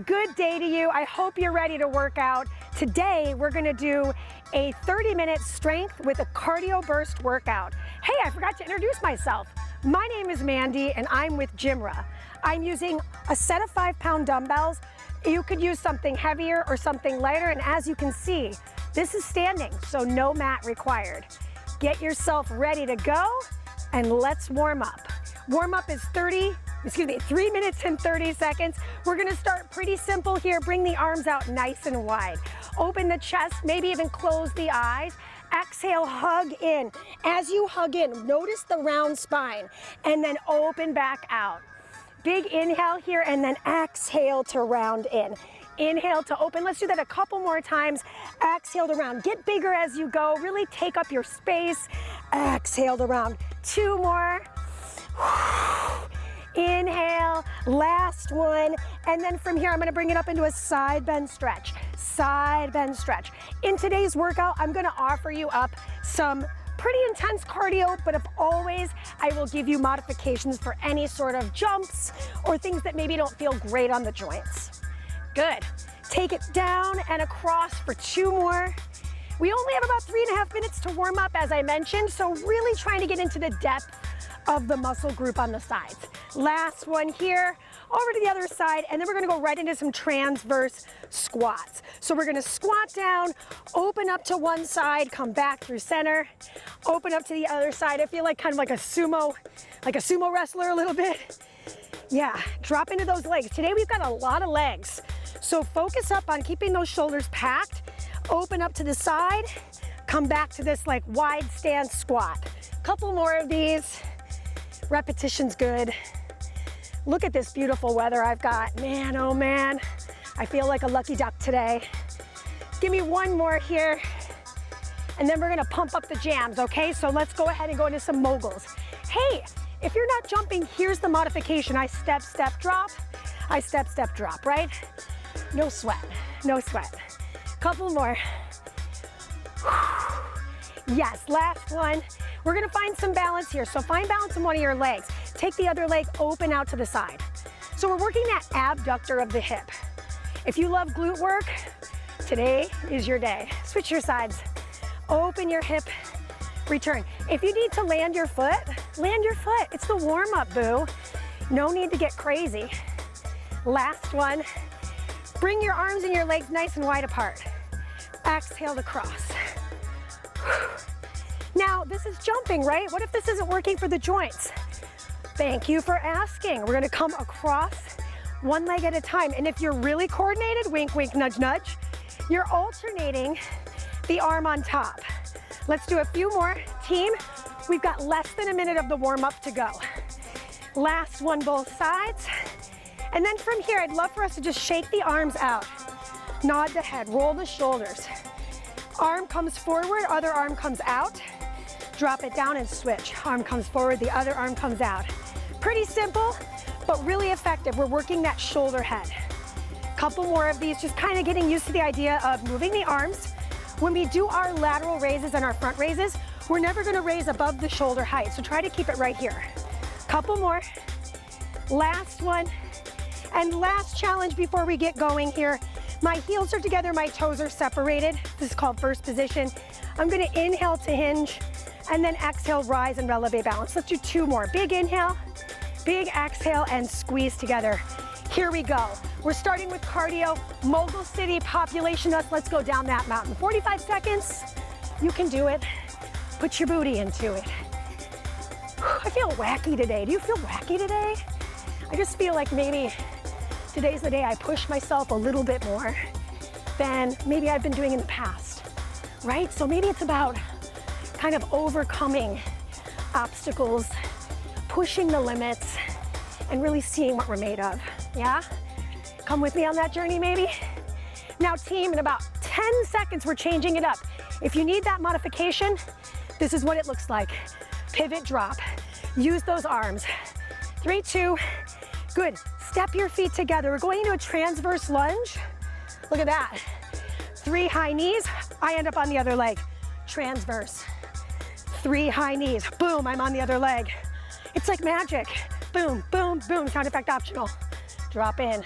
Good day to you. I hope you're ready to work out. Today, we're gonna do a 30-minute strength with a cardio burst workout. Hey, I forgot to introduce myself. My name is Mandy and I'm with GymRa. I'm using a set of 5-pound dumbbells. You could use something heavier or something lighter, and as you can see, this is standing, so no mat required. Get yourself ready to go and let's warm up. Warm up is 3 minutes and 30 seconds. We're gonna start pretty simple here. Bring the arms out nice and wide. Open the chest, maybe even close the eyes. Exhale, hug in. As you hug in, notice the round spine and then open back out. Big inhale here and then exhale to round in. Inhale to open. Let's do that a couple more times. Exhale to round. Get bigger as you go. Really take up your space. Exhale to round. 2 more. Inhale, last one, and then from here I'm gonna bring it up into a side bend stretch. Side bend stretch. In today's workout, I'm gonna offer you up some pretty intense cardio, but if always, I will give you modifications for any sort of jumps or things that maybe don't feel great on the joints. Good. Take it down and across for 2 more. We only have about 3.5 minutes to warm up, as I mentioned, so really trying to get into the depth of the muscle group on the sides. Last one here, over to the other side, and then we're gonna go right into some transverse squats. So we're gonna squat down, open up to one side, come back through center, open up to the other side. I feel like kind of like a sumo wrestler a little bit. Yeah, drop into those legs. Today we've got a lot of legs. So focus up on keeping those shoulders packed, open up to the side, come back to this like wide stance squat. Couple more of these. Repetition's good. Look at this beautiful weather I've got. Man, oh man, I feel like a lucky duck today. Give me 1 more here, and then we're gonna pump up the jams, okay? So let's go ahead and go into some moguls. Hey, if you're not jumping, here's the modification. I step, step, drop. I step, step, drop, right? No sweat, no sweat. Couple more. Yes, last one. We're gonna find some balance here. So find balance in one of your legs. Take the other leg, open out to the side. So we're working that abductor of the hip. If you love glute work, today is your day. Switch your sides. Open your hip, return. If you need to land your foot, land your foot. It's the warm up, boo. No need to get crazy. Last one. Bring your arms and your legs nice and wide apart. Exhale to cross. Now, this is jumping, right? What if this isn't working for the joints? Thank you for asking. We're gonna come across one leg at a time. And if you're really coordinated, wink, wink, nudge, nudge, you're alternating the arm on top. Let's do a few more. Team, we've got less than a minute of the warm up to go. Last one, both sides. And then from here, I'd love for us to just shake the arms out. Nod the head, roll the shoulders. Arm comes forward, other arm comes out. Drop it down and switch. Arm comes forward, the other arm comes out. Pretty simple, but really effective. We're working that shoulder head. Couple more of these, just kind of getting used to the idea of moving the arms. When we do our lateral raises and our front raises, we're never gonna raise above the shoulder height, so try to keep it right here. Couple more. Last one. And last challenge before we get going here. My heels are together, my toes are separated. This is called first position. I'm gonna inhale to hinge, and then exhale, rise and releve balance. Let's do 2 more. Big inhale, big exhale, and squeeze together. Here we go. We're starting with cardio. Mogul City, population us. Let's go down that mountain. 45 seconds. You can do it. Put your booty into it. I feel wacky today. Do you feel wacky today? I just feel like maybe today's the day I push myself a little bit more than maybe I've been doing in the past, right? So maybe it's about kind of overcoming obstacles, pushing the limits, and really seeing what we're made of, yeah? Come with me on that journey, maybe? Now, team, in about 10 seconds, we're changing it up. If you need that modification, this is what it looks like. Pivot, drop. Use those arms. 3, 2, good. Step your feet together. We're going into a transverse lunge. Look at that. 3 high knees. I end up on the other leg. Transverse. 3 high knees. Boom, I'm on the other leg. It's like magic. Boom, boom, boom. Sound effect optional. Drop in.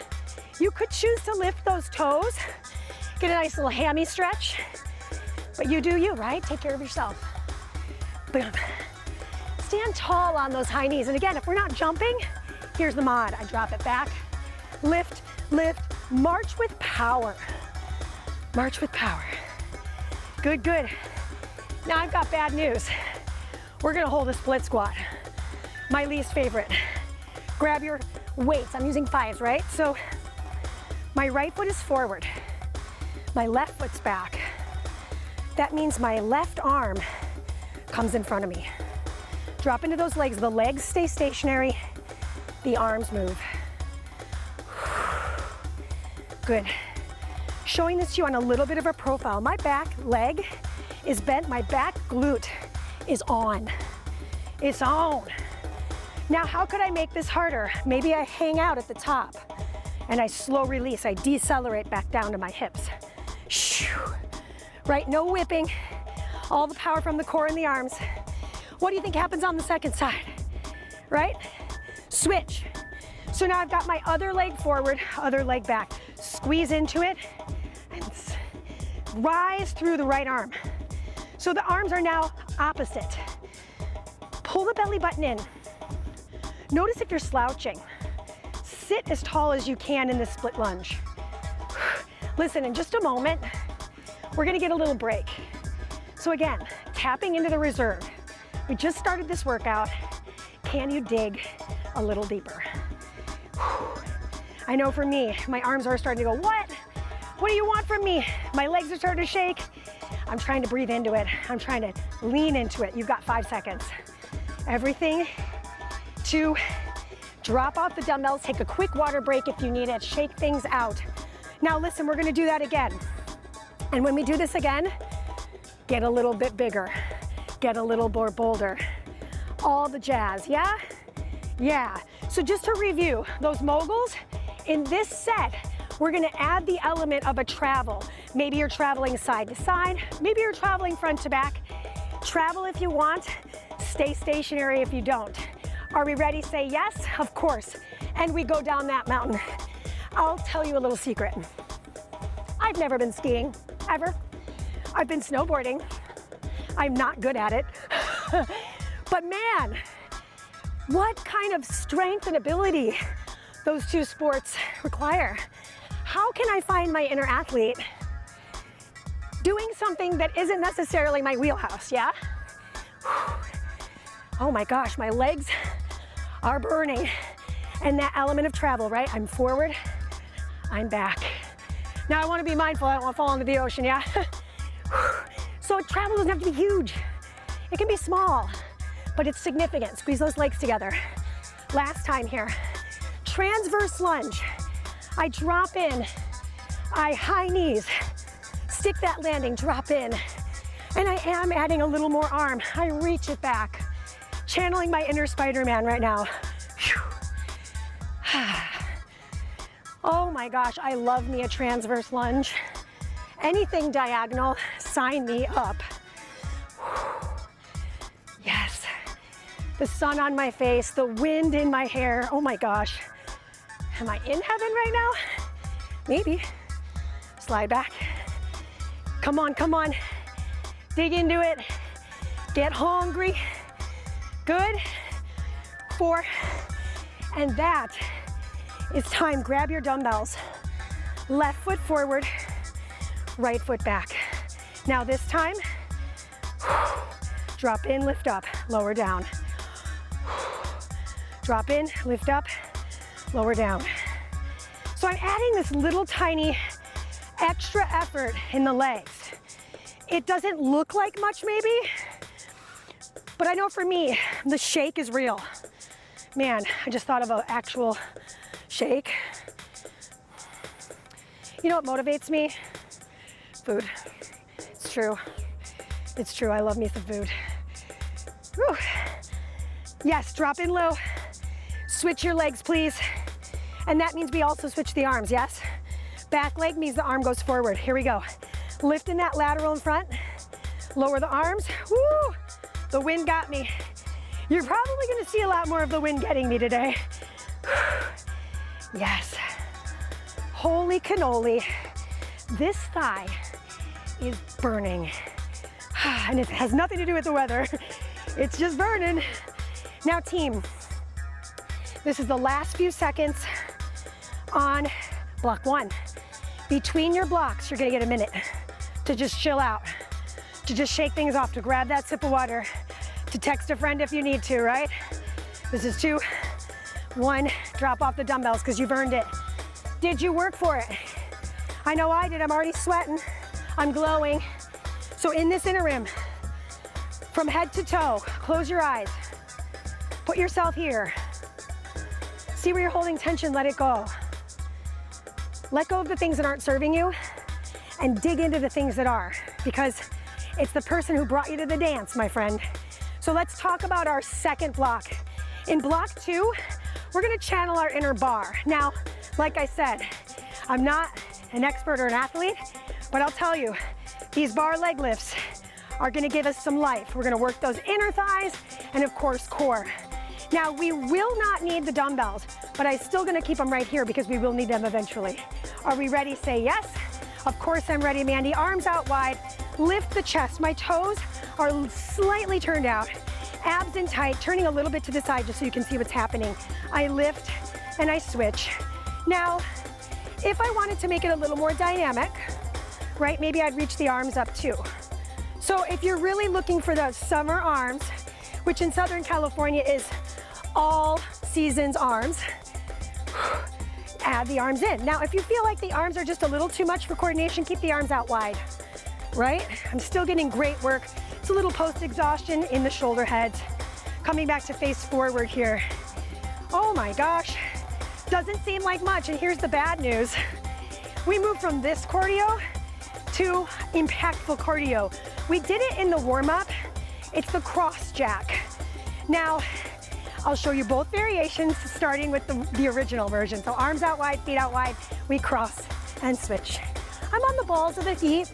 You could choose to lift those toes, get a nice little hammy stretch, but you do you, right? Take care of yourself. Boom. Stand tall on those high knees. And again, if we're not jumping, here's the mod. I drop it back, lift, lift, march with power. March with power. Good, good. Now I've got bad news. We're gonna hold a split squat. My least favorite. Grab your weights. I'm using 5s, right? So my right foot is forward. My left foot's back. That means my left arm comes in front of me. Drop into those legs. The legs stay stationary. The arms move. Good. Showing this to you on a little bit of a profile. My back leg is bent. My back glute is on. It's on. Now, how could I make this harder? Maybe I hang out at the top and I slow release. I decelerate back down to my hips. Shoo. Right, no whipping. All the power from the core and the arms. What do you think happens on the second side? Right? Switch. So now I've got my other leg forward, other leg back. Squeeze into it and rise through the right arm. So the arms are now opposite. Pull the belly button in. Notice if you're slouching. Sit as tall as you can in this split lunge. Listen, in just a moment, we're gonna get a little break. So again, tapping into the reserve. We just started this workout. Can you dig a little deeper? I know for me, my arms are starting to go, what? What do you want from me? My legs are starting to shake. I'm trying to breathe into it. I'm trying to lean into it. You've got 5 seconds. Everything to drop off the dumbbells, take a quick water break if you need it, shake things out. Now listen, we're gonna do that again. And when we do this again, get a little bit bigger, get a little more bolder. All the jazz, yeah? Yeah. So just to review, those moguls, in this set, we're gonna add the element of a travel. Maybe you're traveling side to side, maybe you're traveling front to back. Travel if you want, stay stationary if you don't. Are we ready? Say yes, of course. And we go down that mountain. I'll tell you a little secret. I've never been skiing, ever. I've been snowboarding. I'm not good at it. But man, what kind of strength and ability those two sports require. How can I find my inner athlete doing something that isn't necessarily my wheelhouse, yeah? Oh my gosh, my legs are burning. And that element of travel, right? I'm forward, I'm back. Now I wanna be mindful, I don't wanna fall into the ocean, yeah? So travel doesn't have to be huge. It can be small, but it's significant. Squeeze those legs together. Last time here. Transverse lunge. I drop in, I high knees, stick that landing, drop in. And I am adding a little more arm. I reach it back. Channeling my inner Spider-Man right now. Oh my gosh, I love me a transverse lunge. Anything diagonal, sign me up. Yes. The sun on my face, the wind in my hair. Oh my gosh. Am I in heaven right now? Maybe. Slide back. Come on, come on. Dig into it. Get hungry. Good. 4. And that is time. Grab your dumbbells. Left foot forward, right foot back. Now this time, drop in, lift up, lower down. Drop in, lift up, lower down. So I'm adding this little tiny extra effort in the legs. It doesn't look like much maybe, but I know for me, the shake is real. Man, I just thought of an actual shake. You know what motivates me? Food. It's true. It's true, I love me some food. Whew. Yes, drop in low. Switch your legs, please. And that means we also switch the arms, yes? Back leg means the arm goes forward. Here we go. Lifting that lateral in front. Lower the arms. Woo! The wind got me. You're probably gonna see a lot more of the wind getting me today. Yes. holy cannoli, this thigh is burning. And it has nothing to do with the weather. It's just burning. Now team, this is the last few seconds on block 1. Between your blocks, you're gonna get a minute to just chill out, to just shake things off, to grab that sip of water, to text a friend if you need to, right? This is 2, 1, drop off the dumbbells because you've earned it. Did you work for it? I know I did. I'm already sweating. I'm glowing. So in this interim, from head to toe, close your eyes. Put yourself here. See where you're holding tension, let it go. Let go of the things that aren't serving you and dig into the things that are, because it's the person who brought you to the dance, my friend. So let's talk about our second block. In block 2, we're gonna channel our inner bar. Now, like I said, I'm not an expert or an athlete, but I'll tell you, these bar leg lifts are gonna give us some life. We're gonna work those inner thighs and of course core. Now we will not need the dumbbells, but I'm still gonna keep them right here because we will need them eventually. Are we ready? Say yes. Of course I'm ready, Mandy. Arms out wide, lift the chest. My toes are slightly turned out, abs in tight, turning a little bit to the side just so you can see what's happening. I lift and I switch. Now, if I wanted to make it a little more dynamic, right, maybe I'd reach the arms up too. So if you're really looking for those summer arms, which in Southern California is all seasons arms, add the arms in. Now, if you feel like the arms are just a little too much for coordination, keep the arms out wide, right? I'm still getting great work. It's a little post-exhaustion in the shoulder heads. Coming back to face forward here. Oh my gosh, doesn't seem like much. And here's the bad news. We moved from this cardio to impactful cardio. We did it in the warm-up. It's the cross jack. Now, I'll show you both variations, starting with the original version. So arms out wide, feet out wide, we cross and switch. I'm on the balls of the feet.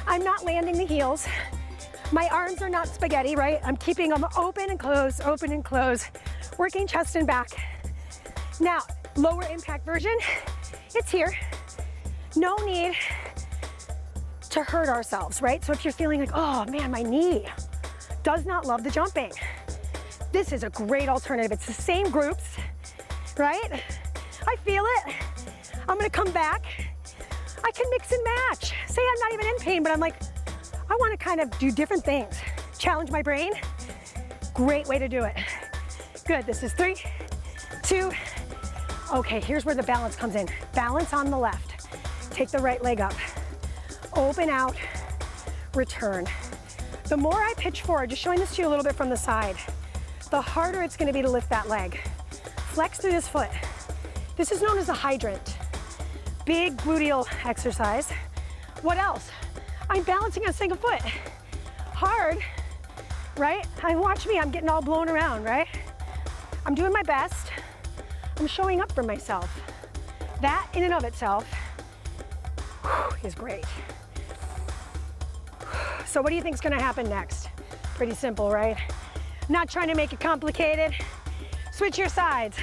I'm not landing the heels. My arms are not spaghetti, right? I'm keeping them open and close, working chest and back. Now, lower impact version, it's here. No need to hurt ourselves, right? So if you're feeling like, oh man, my knee does not love the jumping, this is a great alternative. It's the same groups, right? I feel it. I'm gonna come back. I can mix and match. Say I'm not even in pain, but I'm like, I wanna kind of do different things. Challenge my brain. Great way to do it. Good, this is 3, 2. Okay, here's where the balance comes in. Balance on the left. Take the right leg up. Open out, return. The more I pitch forward, just showing this to you a little bit from the side, the harder it's gonna be to lift that leg. Flex through this foot. This is known as a hydrant. Big gluteal exercise. What else? I'm balancing on a single foot. Hard, right? Watch me, I'm getting all blown around, right? I'm doing my best. I'm showing up for myself. That in and of itself is great. So what do you think is gonna happen next? Pretty simple, right? Not trying to make it complicated. Switch your sides.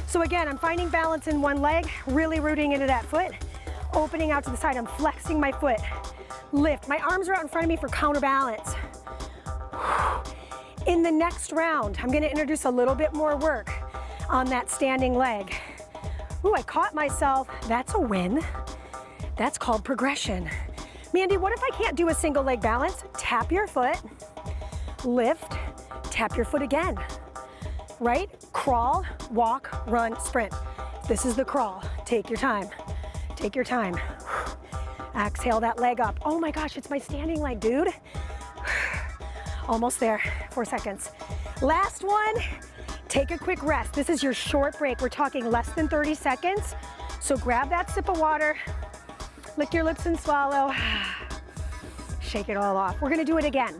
So again, I'm finding balance in one leg, really rooting into that foot, opening out to the side. I'm flexing my foot. Lift. My arms are out in front of me for counterbalance. In the next round, I'm gonna introduce a little bit more work on that standing leg. Ooh, I caught myself. That's a win. That's called progression. Mandy, what if I can't do a single leg balance? Tap your foot, lift, tap your foot again, right? Crawl, walk, run, sprint. This is the crawl. Take your time. Take your time. Exhale that leg up. Oh my gosh, it's my standing leg, dude. Almost there, 4 seconds. Last one, take a quick rest. This is your short break. We're talking less than 30 seconds. So grab that sip of water, lick your lips and swallow. Shake it all off. We're gonna do it again.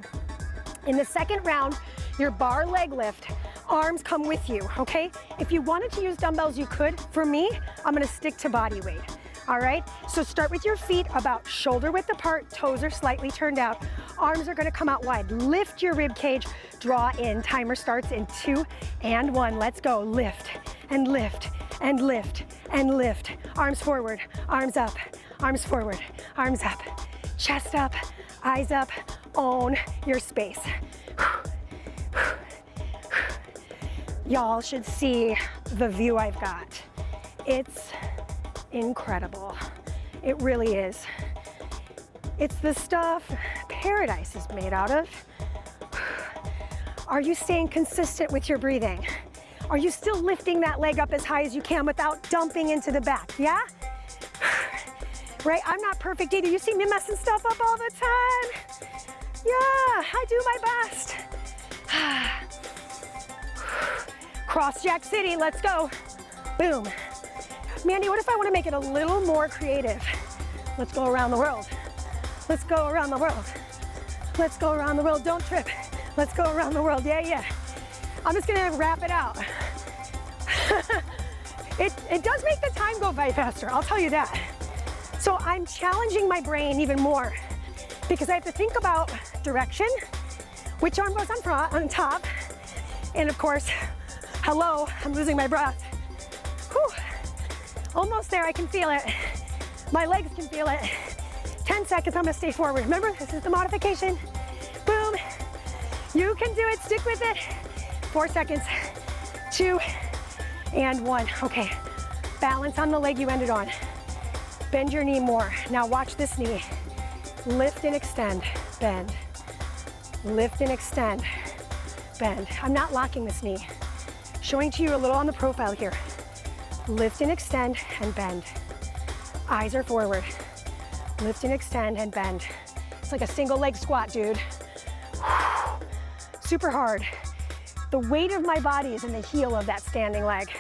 In the second round, your bar leg lift, arms come with you, okay? If you wanted to use dumbbells, you could. For me, I'm gonna stick to body weight, all right? So start with your feet about shoulder width apart, toes are slightly turned out, arms are gonna come out wide. Lift your rib cage, draw in. Timer starts in 2 and 1. Let's go. Lift and lift and lift and lift. Arms forward, arms up, arms forward, arms up, chest up, eyes up. Own your space. Y'all should see the view I've got. It's incredible. It really is. It's the stuff paradise is made out of. Are you staying consistent with your breathing? Are you still lifting that leg up as high as you can without dumping into the back? Yeah? Right? I'm not perfect either. You see me messing stuff up all the time. Yeah, I do my best. Cross Jack City, let's go. Boom. Mandy, what if I want to make it a little more creative? Let's go around the world. Let's go around the world. Let's go around the world. Don't trip. Let's go around the world. Yeah, yeah. I'm just gonna wrap it out. It does make the time go by faster, I'll tell you that. So I'm challenging my brain even more because I have to think about direction, which arm goes on top, and of course, hello, I'm losing my breath. Whew. Almost there, I can feel it. My legs can feel it. 10 seconds, I'm gonna stay forward. Remember, this is the modification. Boom. You can do it, stick with it. 4 seconds, 2, and 1. Okay, balance on the leg you ended on. Bend your knee more. Now watch this knee. Lift and extend, bend. Lift and extend, bend. I'm not locking this knee. Showing to you a little on the profile here. Lift and extend and bend. Eyes are forward. Lift and extend and bend. It's like a single leg squat, dude. Super hard. The weight of my body is in the heel of that standing leg.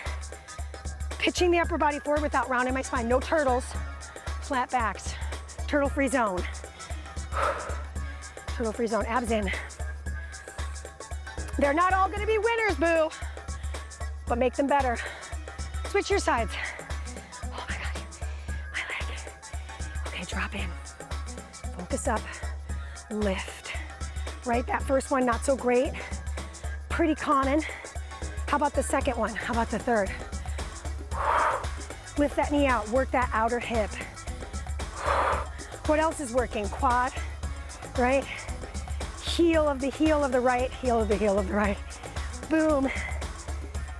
Pitching the upper body forward without rounding my spine. No turtles, flat backs. Turtle-free zone. Turtle-free zone, abs in. They're not all gonna be winners, boo, but make them better. Switch your sides. Oh my God, my leg. Okay, drop in. Focus up, lift. Right, that first one, not so great. Pretty common. How about the second one? How about the third? Lift that knee out, work that outer hip. What else is working? Quad, right? Heel of the right, heel of the heel of the right. Boom.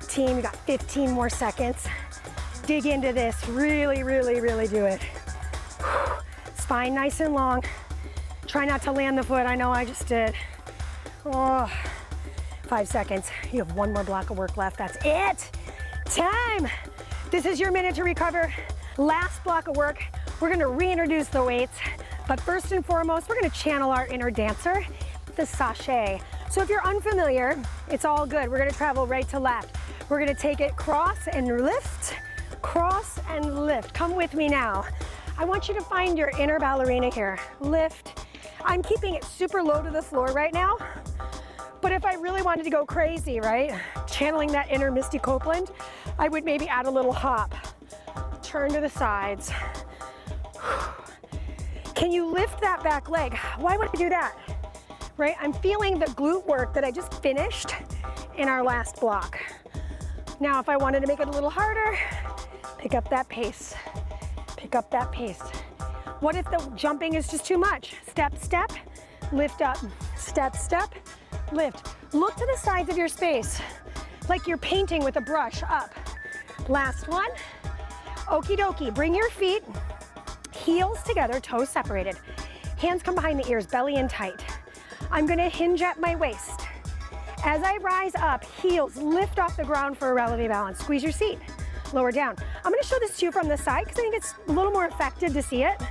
Team, you got 15 more seconds. Dig into this, really, really, really do it. Spine nice and long. Try not to land the foot, I know I just did. Oh, 5 seconds. You have one more block of work left, that's it. Time. This is your minute to recover. Last block of work. We're gonna reintroduce the weights, but first and foremost, we're gonna channel our inner dancer, the Sashay. So if you're unfamiliar, it's all good. We're gonna travel right to left. We're gonna take it cross and lift, cross and lift. Come with me now. I want you to find your inner ballerina here. Lift. I'm keeping it super low to the floor right now, but if I really wanted to go crazy, right? Channeling that inner Misty Copeland, I would maybe add a little hop. Turn to the sides. Can you lift that back leg? Why would I do that? Right, I'm feeling the glute work that I just finished in our last block. Now, if I wanted to make it a little harder, pick up that pace. Pick up that pace. What if the jumping is just too much? Step, step, lift up. Step, step, lift. Look to the sides of your space, like you're painting with a brush up. Last one. Okey dokey, bring your feet, heels together, toes separated. Hands come behind the ears, belly in tight. I'm gonna hinge at my waist. As I rise up, heels lift off the ground for a relative balance. Squeeze your seat, lower down. I'm gonna show this to you from the side because I think it's a little more effective to see it.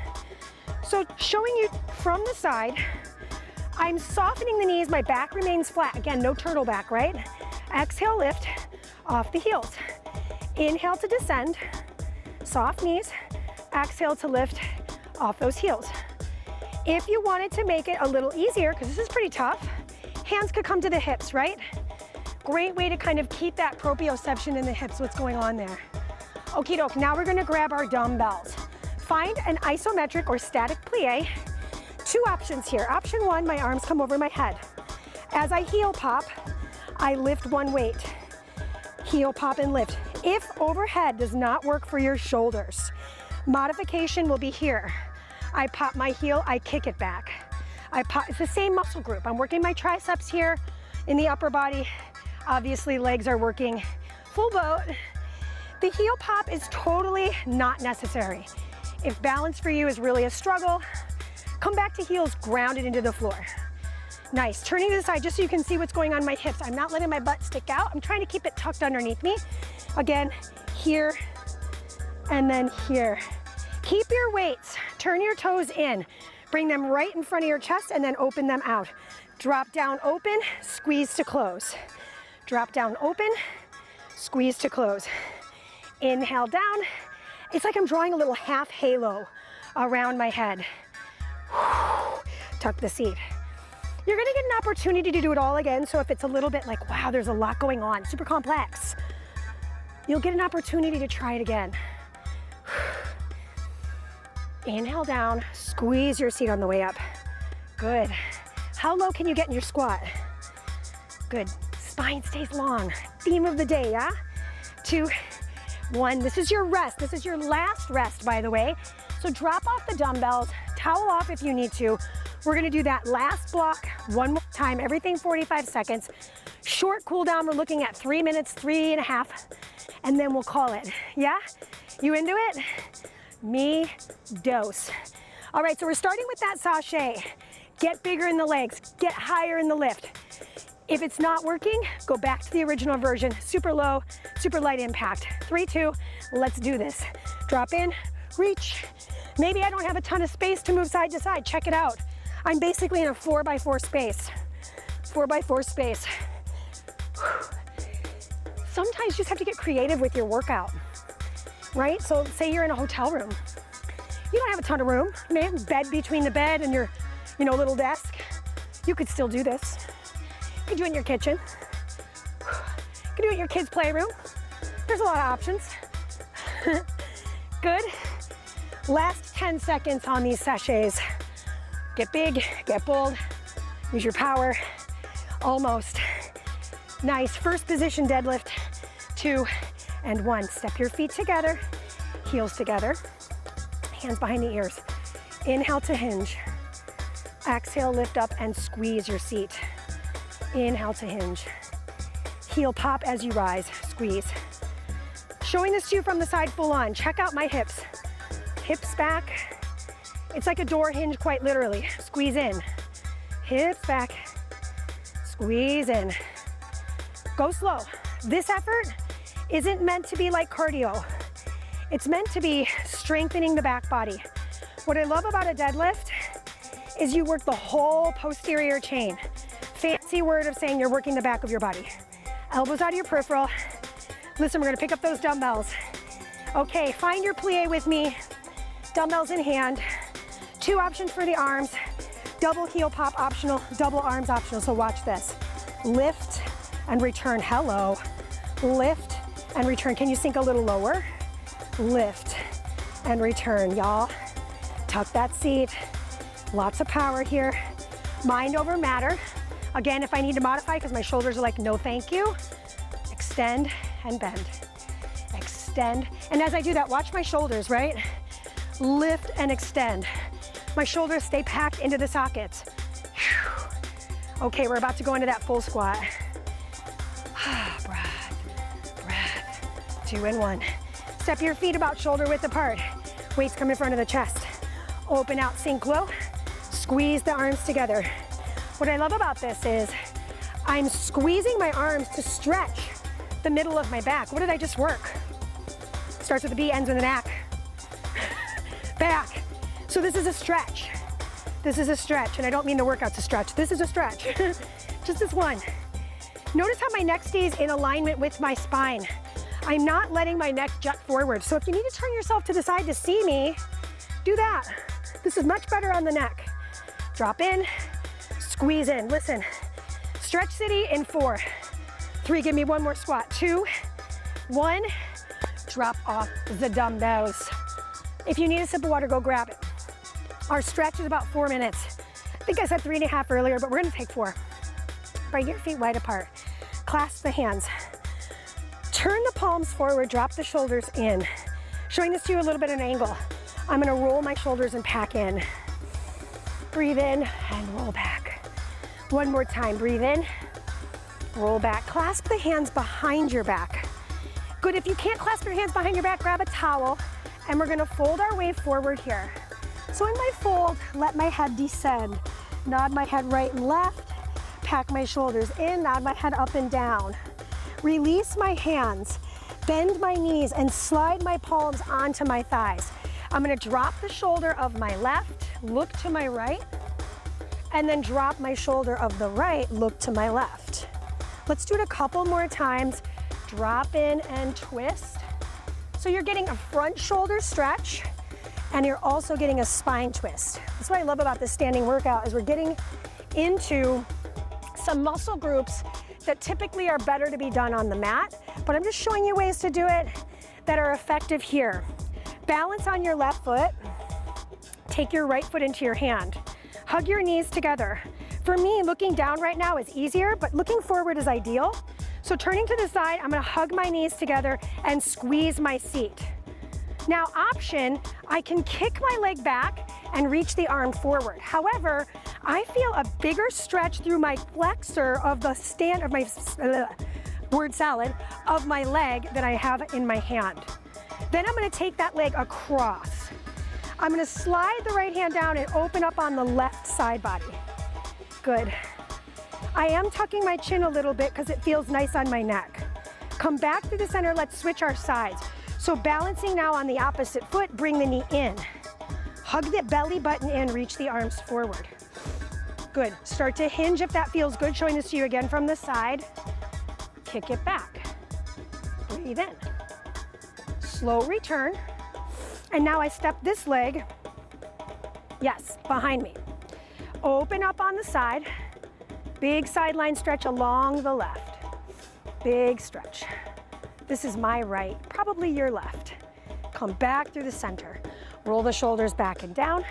So showing you from the side, I'm softening the knees, my back remains flat. Again, no turtle back, right? Exhale, lift off the heels. Inhale to descend, soft knees. Exhale to lift off those heels. If you wanted to make it a little easier, because this is pretty tough, hands could come to the hips, right? Great way to kind of keep that proprioception in the hips, what's going on there. Okie doke, now we're gonna grab our dumbbells. Find an isometric or static plie. Two options here. Option one, my arms come over my head. As I heel pop, I lift one weight. Heel pop and lift. If overhead does not work for your shoulders, modification will be here. I pop my heel, I kick it back. It's the same muscle group. I'm working my triceps here in the upper body. Obviously legs are working full boat. The heel pop is totally not necessary. If balance for you is really a struggle, come back to heels grounded into the floor. Nice, turning to the side just so you can see what's going on in my hips. I'm not letting my butt stick out. I'm trying to keep it tucked underneath me. Again, here and then here. Keep your weights, turn your toes in, bring them right in front of your chest and then open them out. Drop down, open, squeeze to close. Drop down, open, squeeze to close. Inhale down. It's like I'm drawing a little half halo around my head. Tuck the seat. You're gonna get an opportunity to do it all again, so if it's a little bit like, wow, there's a lot going on, super complex, you'll get an opportunity to try it again. Inhale down, squeeze your seat on the way up. Good. How low can you get in your squat? Good. Spine stays long. Theme of the day, yeah? 2, 1. This is your rest. This is your last rest, by the way. So drop off the dumbbells, towel off if you need to. We're gonna do that last block one more time, everything 45 seconds. Short cool down, we're looking at 3 minutes, 3.5, and then we'll call it. Yeah? You into it? Me dose. All right, so we're starting with that sashay. Get bigger in the legs, get higher in the lift. If it's not working, go back to the original version. Super low, super light impact. 3, 2, let's do this. Drop in, reach. Maybe I don't have a ton of space to move side to side. Check it out. I'm basically in a 4x4 space. 4x4 space. Sometimes you just have to get creative with your workout, right? So say you're in a hotel room. You don't have a ton of room. You may have a bed between the bed and your, little desk. You could still do this. You could do it in your kitchen. You could do it in your kids' playroom. There's a lot of options. Good. Last 10 seconds on these sachets. Get big, get bold, use your power. Almost. Nice. First position deadlift. 2 and 1. Step your feet together, heels together, hands behind the ears. Inhale to hinge. Exhale, lift up and squeeze your seat. Inhale to hinge. Heel pop as you rise, squeeze. Showing this to you from the side full on. Check out my hips. Hips back. It's like a door hinge, quite literally. Squeeze in. Hips back. Squeeze in. Go slow. This effort isn't meant to be like cardio. It's meant to be strengthening the back body. What I love about a deadlift is you work the whole posterior chain. Fancy word of saying you're working the back of your body. Elbows out of your peripheral. Listen, we're gonna pick up those dumbbells. Okay, find your plie with me. Dumbbells in hand. 2 options for the arms. Double heel pop optional, double arms optional. So watch this. Lift and return. Hello. Lift and return. Can you sink a little lower? Lift and return, y'all. Tuck that seat. Lots of power here. Mind over matter. Again, if I need to modify because my shoulders are like, no thank you, extend and bend. Extend. And as I do that, watch my shoulders, right? Lift and extend. My shoulders stay packed into the sockets. Okay, we're about to go into that full squat. Breath. 2 and 1. Step your feet about shoulder width apart. Weights come in front of the chest. Open out, sink low. Squeeze the arms together. What I love about this is I'm squeezing my arms to stretch the middle of my back. What did I just work? Starts with a B, ends with an AC. Back. So this is a stretch. This is a stretch, and I don't mean the workout's a stretch. This is a stretch. Just this one. Notice how my neck stays in alignment with my spine. I'm not letting my neck jut forward. So if you need to turn yourself to the side to see me, do that. This is much better on the neck. Drop in, squeeze in. Listen, stretch city in 4, 3, give me one more squat. 2, 1, drop off the dumbbells. If you need a sip of water, go grab it. Our stretch is about 4 minutes. I think I said 3.5 earlier, but we're gonna take 4. Bring your feet wide apart. Clasp the hands. Turn the palms forward, drop the shoulders in. Showing this to you a little bit at an angle. I'm gonna roll my shoulders and pack in. Breathe in and roll back. One more time, breathe in, roll back. Clasp the hands behind your back. Good, if you can't clasp your hands behind your back, grab a towel, and we're gonna fold our way forward here. So in my fold, let my head descend. Nod my head right and left, pack my shoulders in, nod my head up and down. Release my hands, bend my knees, and slide my palms onto my thighs. I'm gonna drop the shoulder of my left, look to my right, and then drop my shoulder of the right, look to my left. Let's do it a couple more times. Drop in and twist. So you're getting a front shoulder stretch, and you're also getting a spine twist. That's what I love about this standing workout is we're getting into some muscle groups that typically are better to be done on the mat, but I'm just showing you ways to do it that are effective here. Balance on your left foot. Take your right foot into your hand. Hug your knees together. For me, looking down right now is easier, but looking forward is ideal. So turning to the side, I'm gonna hug my knees together and squeeze my seat. Now option, I can kick my leg back and reach the arm forward. However, I feel a bigger stretch through my flexor of the stand of my word salad of my leg than I have in my hand. Then I'm gonna take that leg across. I'm gonna slide the right hand down and open up on the left side body. Good. I am tucking my chin a little bit because it feels nice on my neck. Come back through the center, let's switch our sides. So balancing now on the opposite foot, bring the knee in. Hug the belly button in, reach the arms forward. Good, start to hinge if that feels good. Showing this to you again from the side. Kick it back, breathe in. Slow return. And now I step this leg, yes, behind me. Open up on the side. Big sideline stretch along the left. Big stretch. This is my right, probably your left. Come back through the center. Roll the shoulders back and down.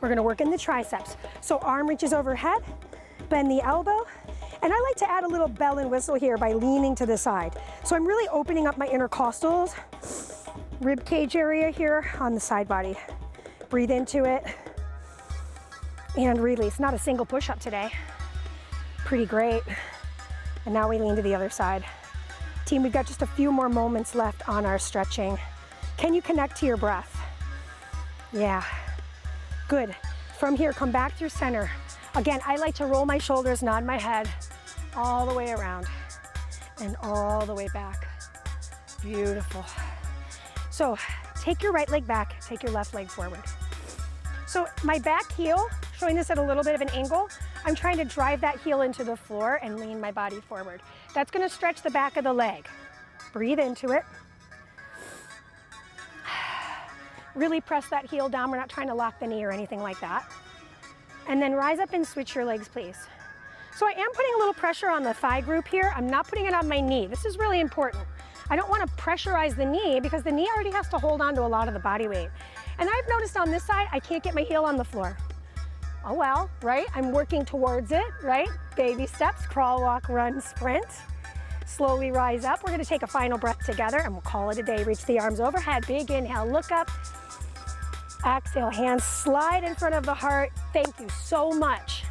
We're gonna work in the triceps. So arm reaches overhead, bend the elbow, and I like to add a little bell and whistle here by leaning to the side. So I'm really opening up my intercostals, rib cage area here on the side body. Breathe into it and release. Not a single push-up today. Pretty great. And now we lean to the other side. Team, we've got just a few more moments left on our stretching. Can you connect to your breath? Yeah, good. From here, come back through center. Again, I like to roll my shoulders, nod my head all the way around and all the way back. Beautiful. So take your right leg back, take your left leg forward. So my back heel, showing this at a little bit of an angle, I'm trying to drive that heel into the floor and lean my body forward. That's gonna stretch the back of the leg. Breathe into it. Really press that heel down. We're not trying to lock the knee or anything like that. And then rise up and switch your legs, please. So I am putting a little pressure on the thigh group here. I'm not putting it on my knee. This is really important. I don't want to pressurize the knee because the knee already has to hold on to a lot of the body weight. And I've noticed on this side, I can't get my heel on the floor. Oh well, right? I'm working towards it, right? Baby steps, crawl, walk, run, sprint. Slowly rise up. We're gonna take a final breath together and we'll call it a day. Reach the arms overhead, big inhale, look up. Exhale, hands slide in front of the heart. Thank you so much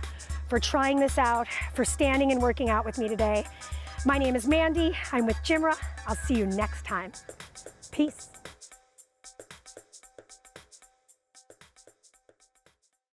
for trying this out, for standing and working out with me today. My name is Mandy, I'm with GymRa. I'll see you next time. Peace.